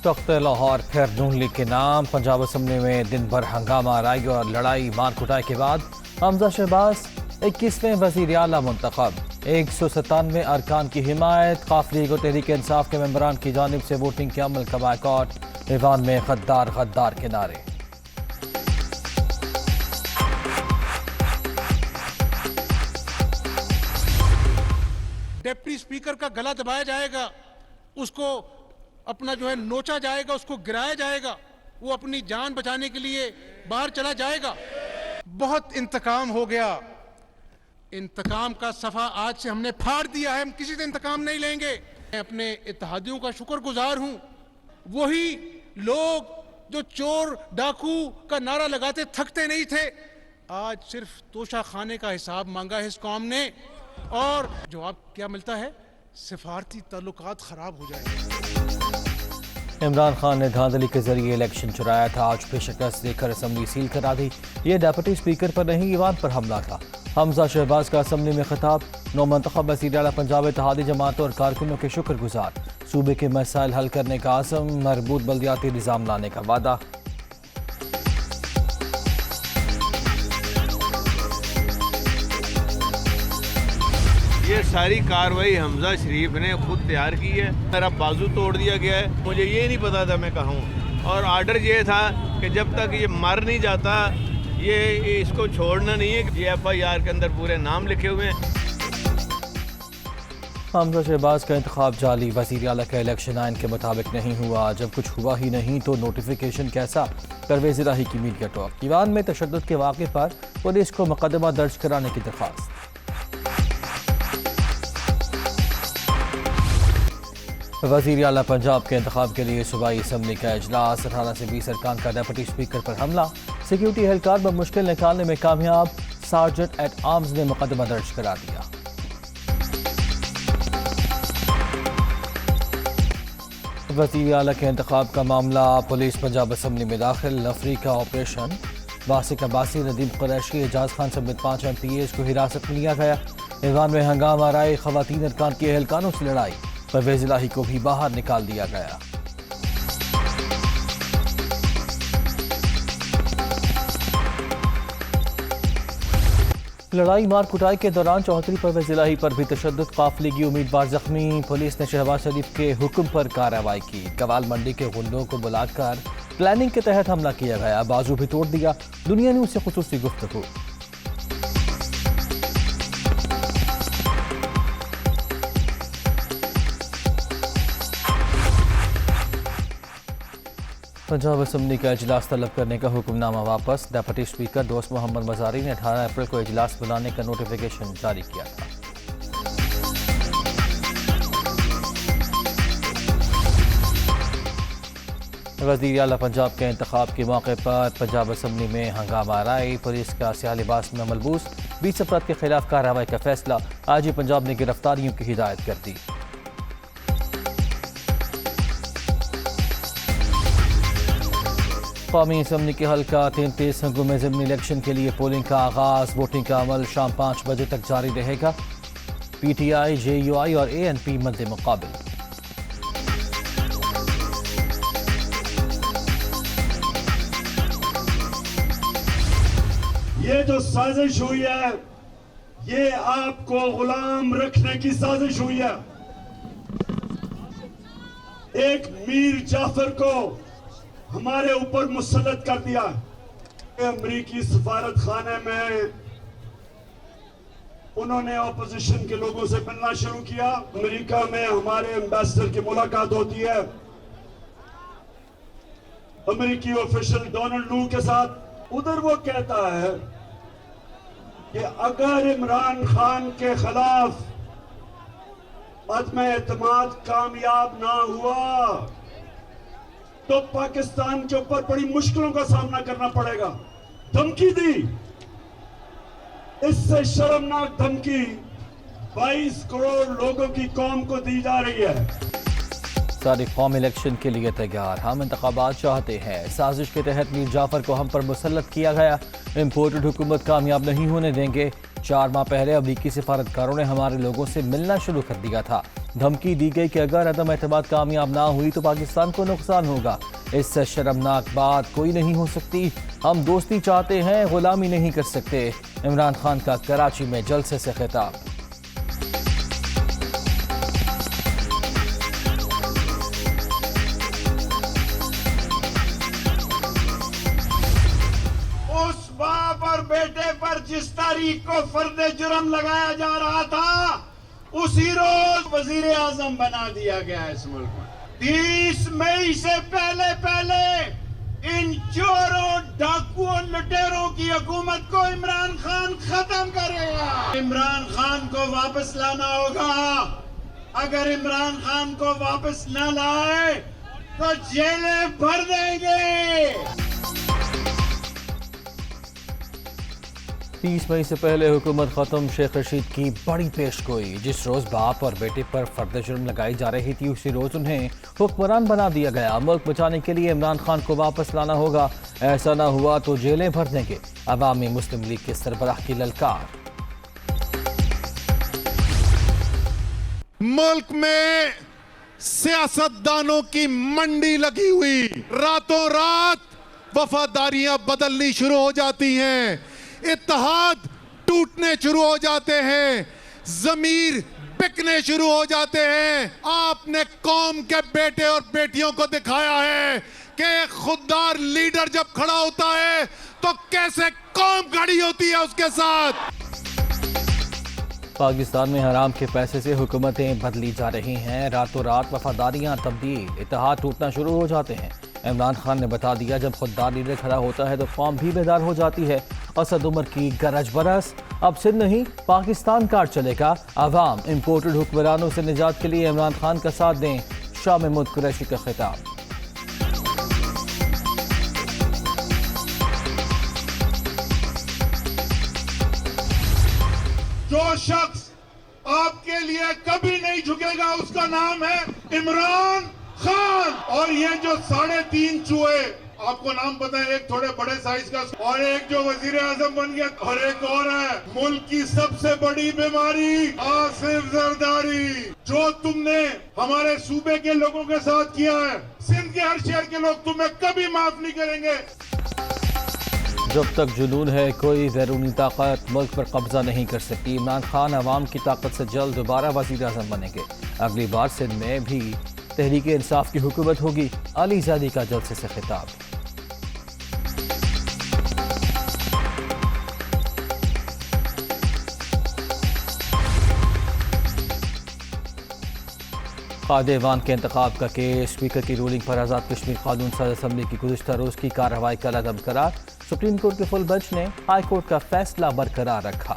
تخت لاہور پھر نون لیگ کے نام پنجاب اسمبلی میں دن بھر ہنگامہ آرائی اور لڑائی مار کٹائی کے بعد حمزہ شہباز 21ویں وزیر اعلیٰ منتخب 197 ارکان کی حمایت خاف لیگ اور تحریک انصاف کے ممبران کی جانب سے ووٹنگ کے عمل کا بائیکاٹ ایوان میں غدار غدار کے نعرے ڈپٹی اسپیکر کا گلا دبایا جائے گا اس کو اپنا نوچا جائے گا اس کو گرایا جائے گا وہ اپنی جان بچانے کے لیے باہر چلا جائے گا بہت انتقام ہو گیا انتقام کا صفحہ آج سے ہم نے پھاڑ دیا ہے ہم کسی سے انتقام نہیں لیں گے میں اپنے اتحادیوں کا شکر گزار ہوں وہی لوگ جو چور ڈاکو کا نعرہ لگاتے تھکتے نہیں تھے آج صرف توشہ خانے کا حساب مانگا ہے اس قوم نے اور جواب کیا ملتا ہے سفارتی تعلقات خراب ہو جائیں گے عمران خان نے دھاندلی کے ذریعے الیکشن چرایا تھا آج پہ شکست دے کر اسمبلی سیل کرا دی یہ ڈپٹی اسپیکر پر نہیں ایوان پر حملہ تھا حمزہ شہباز کا اسمبلی میں خطاب نو منتخب وزیر اعلیٰ پنجاب اتحادی جماعتوں اور کارکنوں کے شکر گزار صوبے کے مسائل حل کرنے کا عزم مربوط بلدیاتی نظام لانے کا وعدہ یہ ساری کاروائی حمزہ شریف نے خود تیار کی ہے میرا بازو توڑ دیا گیا ہے مجھے یہ نہیں پتا تھا میں کہاں ہوں اور آرڈر یہ تھا کہ جب تک یہ مر نہیں جاتا یہ اس کو چھوڑنا نہیں ہے یہ FIR کے اندر پورے نام لکھے ہوئے ہیں حمزہ شہباز کا انتخاب جعلی وزیر اعلیٰ کا الیکشن آئین کے مطابق نہیں ہوا جب کچھ ہوا ہی نہیں تو نوٹیفیکیشن کیسا پرویز الہی کی میڈیا ٹاک ایوان میں تشدد کے واقعے پر پولیس کو مقدمہ درج کرانے کی درخواست وزیر اعلیٰ پنجاب کے انتخاب کے لیے صوبائی اسمبلی کا اجلاس 18 سے 20 ارکان کا ڈپٹی اسپیکر پر حملہ سیکیورٹی اہلکار پر مشکل نکالنے میں کامیاب سارجنٹ ایٹ آرمز نے مقدمہ درج کرا دیا وزیر اعلیٰ کے انتخاب کا معاملہ پولیس پنجاب اسمبلی میں داخل نفری کا آپریشن واسق عباسی ندیم قریشی اعجاز خان سمیت 5 MPAs کو حراست میں لیا گیا ایوان میں ہنگامہ آرائی خواتین ارکان کے اہلکاروں سے لڑائی پرویز الہی کو بھی باہر نکال دیا گیا لڑائی مار کٹائی کے دوران چوہدری پرویز الہی پر بھی تشدد قافلگی امیدوار زخمی پولیس نے شہباز شریف کے حکم پر کارروائی کی کمال منڈی کے غلوں کو بلا کر پلاننگ کے تحت حملہ کیا گیا بازو بھی توڑ دیا دنیا نیوز سے خصوصی گفتگو پنجاب اسمبلی کا اجلاس طلب کرنے کا حکم نامہ واپس ڈپٹی اسپیکر دوست محمد مزاری نے 18 اپریل کو اجلاس بلانے کا نوٹیفیکیشن جاری کیا تھا وزیر اعلیٰ پنجاب کے انتخاب کے موقع پر پنجاب اسمبلی میں ہنگامہ آرائی پولیس کا سیاہ لباس میں ملبوس 20 افراد کے خلاف کارروائی کا فیصلہ آج پنجاب نے گرفتاریوں کی ہدایت کر دی قومی اسمبلی کے حلقہ 33 ہنگوں میں ضمنی الیکشن کے لیے پولنگ کا آغاز ووٹنگ کا عمل شام 5 بجے تک جاری رہے گا PTI JUI اور ANP مد مقابل یہ جو سازش ہوئی ہے یہ آپ کو غلام رکھنے کی سازش ہوئی ہے ایک میر جعفر کو ہمارے اوپر مسلط کر دیا امریکی سفارت خانے میں انہوں نے اپوزیشن کے لوگوں سے ملنا شروع کیا امریکہ میں ہمارے ایمبیسڈر کی ملاقات ہوتی ہے امریکی آفیشل ڈونلڈ لو کے ساتھ ادھر وہ کہتا ہے کہ اگر عمران خان کے خلاف عدم اعتماد کامیاب نہ ہوا تو پاکستان کے اوپر بڑی مشکلوں کا سامنا کرنا پڑے گا دھمکی دی اس سے شرمناک دھمکی 22 کروڑ لوگوں کی قوم کو دی جا رہی ہے ساری قوم الیکشن کے لیے تیار ہم انتخابات چاہتے ہیں سازش کے تحت میر جعفر کو ہم پر مسلط کیا گیا امپورٹڈ حکومت کامیاب نہیں ہونے دیں گے 4 ماہ پہلے امریکی سفارتکاروں نے ہمارے لوگوں سے ملنا شروع کر دیا تھا دھمکی دی گئی کہ اگر عدم اعتماد کامیاب نہ ہوئی تو پاکستان کو نقصان ہوگا۔ اس سے شرمناک بات کوئی نہیں ہو سکتی۔ ہم دوستی چاہتے ہیں، غلامی نہیں کر سکتے۔ عمران خان کا کراچی میں جلسے سے خطاب۔ اس باپ اور بیٹے پر جس تاریخ کو فرد جرم لگایا جا رہا تھا اسی روز وزیر اعظم بنا دیا گیا اس ملک میں۔ 30 مئی سے پہلے ان چوروں، ڈاکوؤں، لٹیروں کی حکومت کو عمران خان ختم کرے گا۔ عمران خان کو واپس لانا ہوگا۔ اگر عمران خان کو واپس نہ لائے تو جیلیں بھر دیں گے۔ 30 مئی سے پہلے حکومت ختم، شیخ رشید کی بڑی پیش گوئی۔ جس روز باپ اور بیٹے پر فرد جرم لگائی جا رہی تھی اسی روز انہیں حکمران بنا دیا گیا۔ ملک بچانے کے لیے عمران خان کو واپس لانا ہوگا، ایسا نہ ہوا تو جیلیں بھر دیں گے۔ عوامی مسلم لیگ کے سربراہ کی للکار۔ ملک میں سیاستدانوں کی منڈی لگی ہوئی، راتوں رات وفاداریاں بدلنی شروع ہو جاتی ہیں، اتحاد ٹوٹنے شروع ہو جاتے ہیں، ضمیر بکنے شروع ہو جاتے ہیں۔ آپ نے قوم کے بیٹے اور بیٹیوں کو دکھایا ہے کہ ایک خوددار لیڈر جب کھڑا ہوتا ہے تو کیسے قوم کھڑی ہوتی ہے اس کے ساتھ۔ پاکستان میں حرام کے پیسے سے حکومتیں بدلی جا رہی ہیں، راتوں رات وفاداریاں تبدیل، اتحاد ٹوٹنا شروع ہو جاتے ہیں۔ عمران خان نے بتا دیا جب خوددار لیڈر کھڑا ہوتا ہے تو قوم بھی بیدار ہو جاتی ہے۔ اسد عمر کی گرج برس، اب سندھ نہیں پاکستان کاٹ چلے گا۔ عوام امپورٹڈ حکمرانوں سے نجات کے لیے عمران خان کا ساتھ دیں، شاہ محمود قریشی کا خطاب۔ جو شخص آپ کے لیے کبھی نہیں جھکے گا اس کا نام ہے عمران خان۔ اور یہ جو 3.5 چوہے، آپ کو نام پتہ ہے، ایک تھوڑے بڑے سائز کا اور ایک جو وزیر اعظم بن گیا، اور ایک اور ہے ملک کی سب سے بڑی بیماری آصف زرداری۔ جو تم نے ہمارے صوبے کے لوگوں کے ساتھ کیا ہے، سندھ کے ہر شہر کے لوگ تمہیں کبھی معاف نہیں کریں گے۔ جب تک جنون ہے کوئی بیرونی طاقت ملک پر قبضہ نہیں کر سکتی۔ عمران خان عوام کی طاقت سے جلد دوبارہ وزیر اعظم بنیں گے۔ اگلی بار سندھ میں بھی تحریک انصاف کی حکومت ہوگی۔ علی زادی کا جلسے سے خطاب۔ قائد ایوان کے انتخاب کا کیس، اسپیکر کی رولنگ پر آزاد کشمیر قانون ساز اسمبلی کی گزشتہ روز کی کارروائی کا عدم قرار۔ سپریم کورٹ کے فل بینچ نے ہائی کورٹ کا فیصلہ برقرار رکھا۔